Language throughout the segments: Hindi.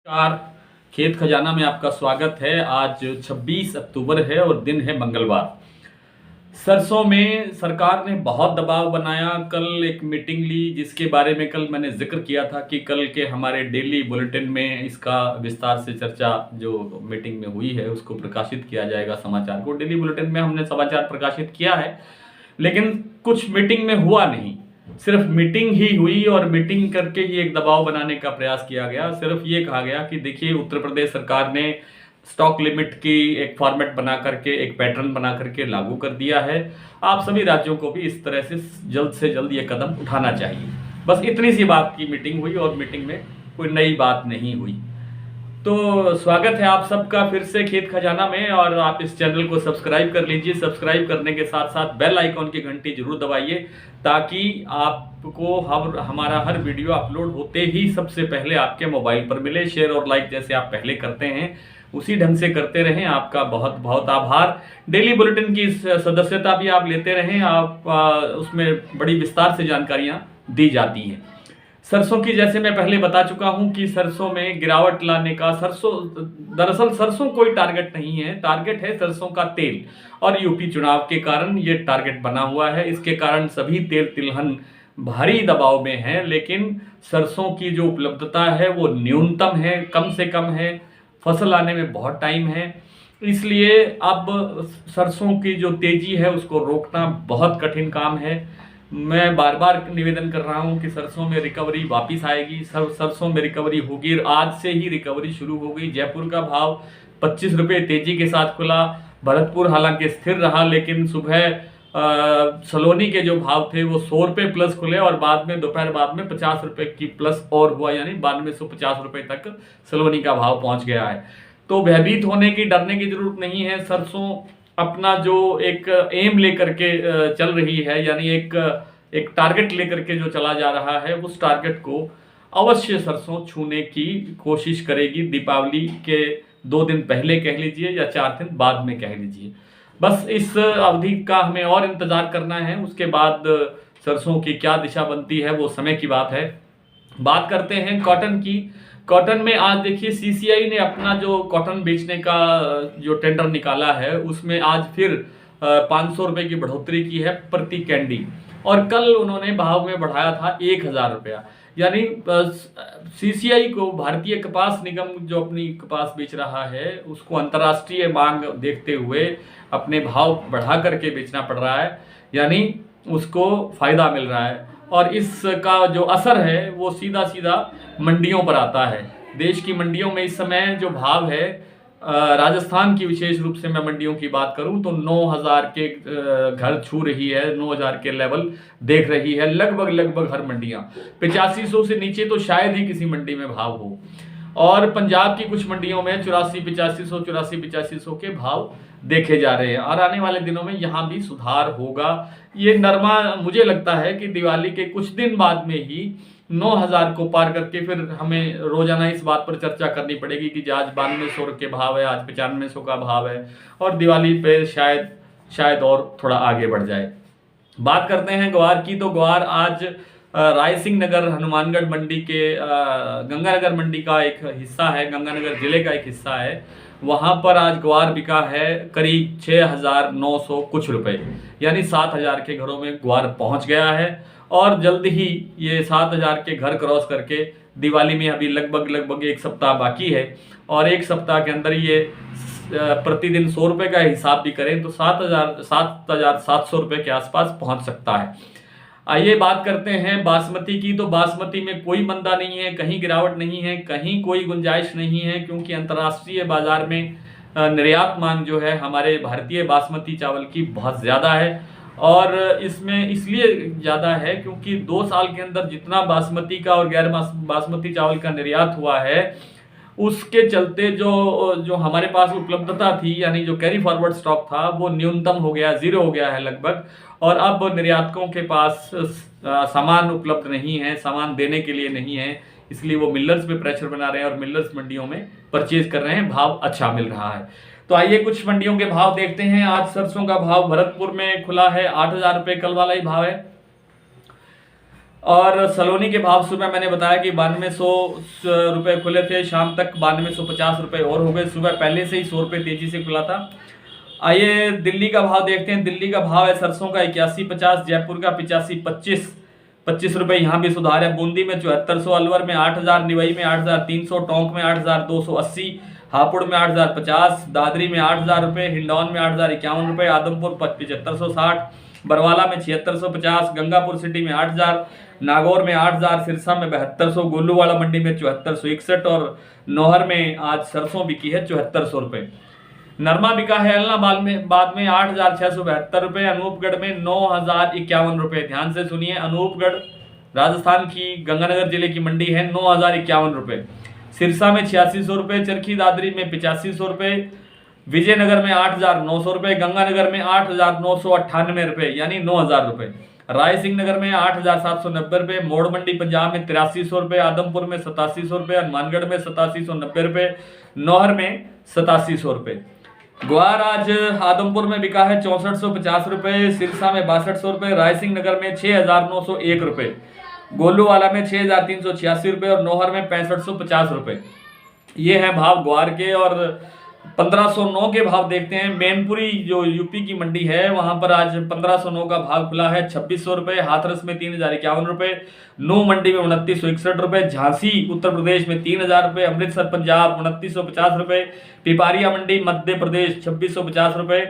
नमस्कार। खेत खजाना में आपका स्वागत है। आज 26 अक्टूबर है और दिन है मंगलवार। सरसों में सरकार ने बहुत दबाव बनाया। कल एक मीटिंग ली जिसके बारे में कल मैंने जिक्र किया था कि कल के हमारे डेली बुलेटिन में इसका विस्तार से चर्चा जो मीटिंग में हुई है उसको प्रकाशित किया जाएगा। समाचार को डेली बुलेटिन में हमने समाचार प्रकाशित किया है, लेकिन कुछ मीटिंग में हुआ नहीं। सिर्फ मीटिंग ही हुई और मीटिंग करके ही एक दबाव बनाने का प्रयास किया गया। सिर्फ ये कहा गया कि देखिए, उत्तर प्रदेश सरकार ने स्टॉक लिमिट की एक फॉर्मेट बना करके, एक पैटर्न बना करके लागू कर दिया है। आप सभी राज्यों को भी इस तरह से जल्द ये कदम उठाना चाहिए। बस इतनी सी बात की मीटिंग हुई और मीटिंग में कोई नई बात नहीं हुई। तो स्वागत है आप सबका फिर से खेत खजाना में, और आप इस चैनल को सब्सक्राइब कर लीजिए। सब्सक्राइब करने के साथ साथ बेल आइकॉन की घंटी जरूर दबाइए ताकि आपको हमारा हर वीडियो अपलोड होते ही सबसे पहले आपके मोबाइल पर मिले। शेयर और लाइक जैसे आप पहले करते हैं उसी ढंग से करते रहें। आपका बहुत बहुत आभार। डेली बुलेटिन की सदस्यता भी आप लेते रहें। उसमें बड़ी विस्तार से जानकारियां दी जाती हैं। सरसों की, जैसे मैं पहले बता चुका हूं कि सरसों में गिरावट लाने का, दरअसल सरसों कोई टारगेट नहीं है। टारगेट है सरसों का तेल, और यूपी चुनाव के कारण ये टारगेट बना हुआ है। इसके कारण सभी तेल तिलहन भारी दबाव में है, लेकिन सरसों की जो उपलब्धता है वो न्यूनतम है, कम से कम है। फसल आने में बहुत टाइम है, इसलिए अब सरसों की जो तेजी है उसको रोकना बहुत कठिन काम है। मैं बार बार निवेदन कर रहा हूं कि सरसों में रिकवरी वापस आएगी। सरसों में रिकवरी होगी। आज से ही रिकवरी शुरू हो गई। जयपुर का भाव 25 रुपये तेजी के साथ खुला। भरतपुर हालांकि स्थिर रहा, लेकिन सुबह सलोनी के जो भाव थे वो 100 रुपये प्लस खुले और बाद में दोपहर बाद में 50 रुपये की प्लस और हुआ, यानी 9250 रुपये तक सलोनी का भाव पहुंच गया है। तो भयभीत होने की, डरने की जरूरत नहीं है। सरसों अपना जो एक एम लेकर के चल रही है, यानी एक टारगेट लेकर के जो चला जा रहा है, उस टारगेट को अवश्य सरसों छूने की कोशिश करेगी। दीपावली के 2 दिन पहले कह लीजिए या 4 दिन बाद में कह लीजिए। बस इस अवधि का हमें और इंतजार करना है। उसके बाद सरसों की क्या दिशा बनती है वो समय की बात है। बात करते हैं कॉटन की। कॉटन में आज देखिए, सीसीआई ने अपना जो कॉटन बेचने का जो टेंडर निकाला है उसमें आज फिर 500 रुपये की बढ़ोतरी की है प्रति कैंडी, और कल उन्होंने भाव में बढ़ाया था 1000 रुपया। यानी सीसीआई को, भारतीय कपास निगम जो अपनी कपास बेच रहा है, उसको अंतर्राष्ट्रीय मांग देखते हुए अपने भाव बढ़ा करके बेचना पड़ रहा है, यानी उसको फायदा मिल रहा है। और इसका जो असर है वो सीधा सीधा मंडियों पर आता है। देश की मंडियों में इस समय जो भाव है, राजस्थान की विशेष रूप से मैं मंडियों की बात करूं तो 9000 के घर छू रही है, 9000 के लेवल देख रही है लगभग हर मंडियां। 8500 से नीचे तो शायद ही किसी मंडी में भाव हो। और पंजाब की कुछ मंडियों में 84-8500 के भाव देखे जा रहे हैं, और आने वाले दिनों में यहाँ भी सुधार होगा। ये नरमा मुझे लगता है कि दिवाली के कुछ दिन बाद में ही 9000 को पार करके फिर हमें रोजाना इस बात पर चर्चा करनी पड़ेगी कि आज 9200 के भाव है, आज 9500 का भाव है, और दिवाली पे शायद और थोड़ा आगे बढ़ जाए। बात करते हैं ग्वार की। तो ग्वार आज रायसिंह नगर हनुमानगढ़ मंडी के गंगानगर मंडी का एक हिस्सा है, गंगानगर जिले का एक हिस्सा है, वहां पर आज ग्वार बिका है करीब 6900 कुछ रुपए, यानी 7000 के घरों में ग्वार पहुंच गया है। और जल्द ही ये 7000 के घर क्रॉस करके, दिवाली में अभी लगभग 1 सप्ताह बाकी है, और 1 सप्ताह के अंदर ये प्रतिदिन 100 रुपये का हिसाब भी करें तो 7700 रुपये के आसपास पहुंच सकता है। आइए बात करते हैं बासमती की। तो बासमती में कोई मंदा नहीं है, कहीं गिरावट नहीं है, कहीं कोई गुंजाइश नहीं है, क्योंकि अंतर्राष्ट्रीय बाजार में निर्यात मांग जो है हमारे भारतीय बासमती चावल की बहुत ज़्यादा है। और इसमें इसलिए ज़्यादा है क्योंकि 2 साल के अंदर जितना बासमती का और गैर बासमती चावल का निर्यात हुआ है, उसके चलते जो हमारे पास उपलब्धता थी, यानी जो कैरी फॉरवर्ड स्टॉक था, वो न्यूनतम हो गया, 0 हो गया है लगभग। और अब निर्यातकों के पास सामान उपलब्ध नहीं है, सामान देने के लिए नहीं है, इसलिए वो मिलर्स पे प्रेशर बना रहे हैं और मिलर्स मंडियों में परचेज कर रहे हैं। भाव अच्छा मिल रहा है। तो आइए कुछ मंडियों के भाव देखते हैं। आज सरसों का भाव भरतपुर में खुला है 8000 रुपये, कल वाला ही भाव है। और सलोनी के भाव सुबह मैंने बताया कि 9200 रुपये खुले थे, शाम तक 9250 रुपये और हो गए। सुबह पहले से ही 100 रुपये तेजी से खुला था। आइए दिल्ली का भाव देखते हैं। दिल्ली का भाव है सरसों का 8150, जयपुर का 8525 रुपये, यहाँ भी सुधार है। बूंदी में 7400, अलवर में 8000, निवई में 8300, टोंक में 8280, हापुड़ में 8050, दादरी में 8000 रुपये, हिंडौन में 8051 रुपये, आदमपुर 7560, बरवाला में 7650, गंगापुर सिटी में 8000, नागौर में 8000, सिरसा में 7200, गोलूवाला मंडी में 7461 और नौहर में आज सरसों बिकी है 7400 रुपये। नरमा बिका है एलनाबाद में 8672 रुपये, अनूपगढ़ में 9051 रुपये। ध्यान से सुनिए, अनूपगढ़ राजस्थान की गंगानगर जिले की मंडी है, 9051 रुपये। सिरसा में 8600 रुपये, चरखी दादरी में 8500 रुपये, विजयनगर में 8900 रुपये, गंगानगर में 8998 रुपये यानी 9000 रुपये, राय सिंह नगर में 8790 रुपये, मोड़ मंडी पंजाब में 8300 रुपये, आदमपुर में 8700 रुपये, हनुमानगढ़ में 8790 रुपये, नौहर में 8700 रुपये। ग्वार आज आदमपुर में बिका है 6450 रुपये, सिरसा में 6200 रुपये, रायसिंह नगर में 6901 रुपये, गोलूवाला में 6386 रुपये और नौहर में 6550 रुपये। ये है भाव ग्वार के। और 1509 के भाव देखते हैं। मैनपुरी जो यूपी की मंडी है वहां पर आज 1509 का भाव खुला है 2600 रुपये, हाथरस में 3051 रुपये, नू मंडी में 2961 रुपये, झांसी उत्तर प्रदेश में 3000 रुपये, अमृतसर पंजाब 2950 रुपये, पिपारिया मंडी मध्य प्रदेश 2650 रुपये,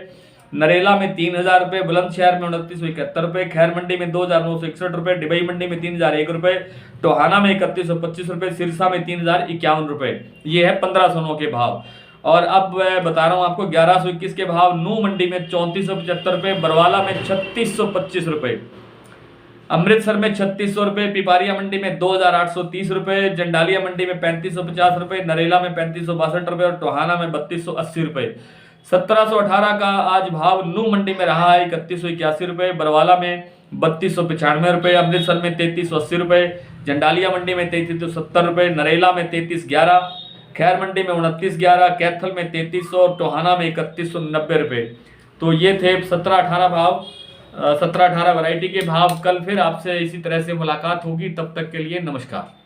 नरेला में 3000 रुपये, बुलंदशहर में 2971 रुपये, खैर मंडी में 2961 रुपये, डिबई मंडी में 3001 रुपये, टोहाना में 3125 रुपये, सिरसा में 3051 रुपये। ये है 1509 के भाव। और अब मैं बता रहा हूँ आपको 1121 के भाव। नू मंडी में 3475 रुपये, बरवाला में 3625 रुपये, अमृतसर में 3600 रुपये, पिपारिया मंडी में 2830 रुपये, जंडालिया मंडी में 3550 रुपये, नरेला में 3562 रुपये और टोहाना में 3280 रुपये। 1718 का आज भाव नू मंडी में रहा है 3181 रुपये, बरवाला में 3295 रुपये, अमृतसर में 3380 रुपये, जंडालिया मंडी में 3370 रुपये, नरेला में 3311, खैर मंडी में 2911, कैथल में 3300 और टोहाना में 3190 रुपये। तो ये थे 17-18 भाव, 17-18 वैरायटी के भाव। कल फिर आपसे इसी तरह से मुलाकात होगी, तब तक के लिए नमस्कार।